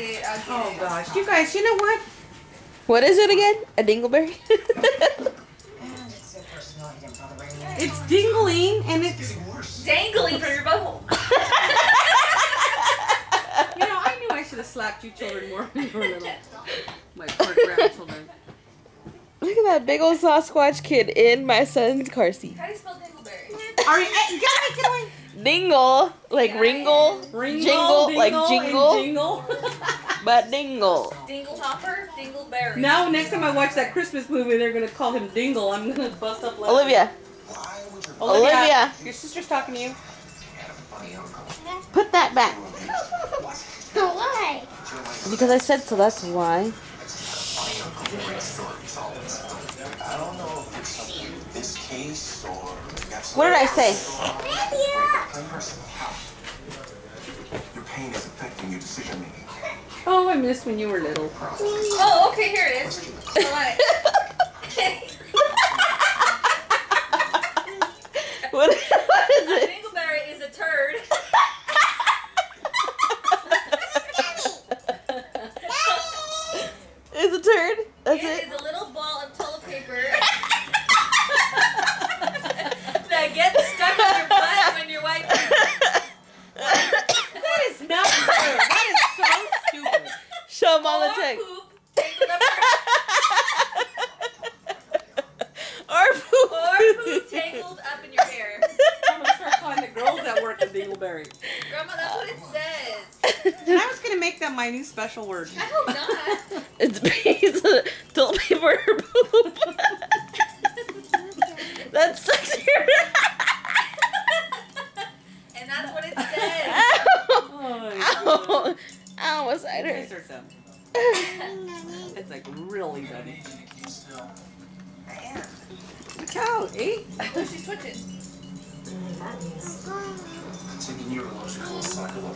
it. I'll get it. Oh gosh, you guys, you know what? What is it again? A dingleberry? It's dingling and it's Dangling from your butthole. You know, I knew I should have slapped you children more when you were little. My poor grandchildren. Look at that big old Sasquatch kid in my son's car seat. How do you spell dingleberry? Alright, get away. Dingle, like ringle, Ringle, jingle, like dingle, jingle, and jingle. but dingle. Dingle hopper, dingleberry. Now, next time I watch that Christmas movie, they're gonna call him Dingle. I'm gonna bust up laughing. Olivia. Olivia. Your sister's talking to you. Put that back. Why? Because I said so, that's why. I don't know if it's this case or What did I say? your pain is affecting your decision making. Oh, I missed when you were little. Oh, okay, here it is. Alright. What is A it? dingleberry is a turd. It's a turd. That's It it. is a little ball of toilet paper that gets stuck in your butt when you're wiping. That is not true. That is so stupid. Show them on Or the check. poop tangled up Or poop. or poop tangled up in your hair. I'm gonna start calling the girls that work at Dingleberry. Grandma, that's what it says. And I was gonna make that my new special word. I hope not. It's a piece of toilet paper or poop. That sucks your And that's what it says. Ow! Oh my Ow! Ow, my side You guys hurts. are dumb. It's like really dumb. Look out, 8? Oh, she's twitching. It's a neurological, psychological.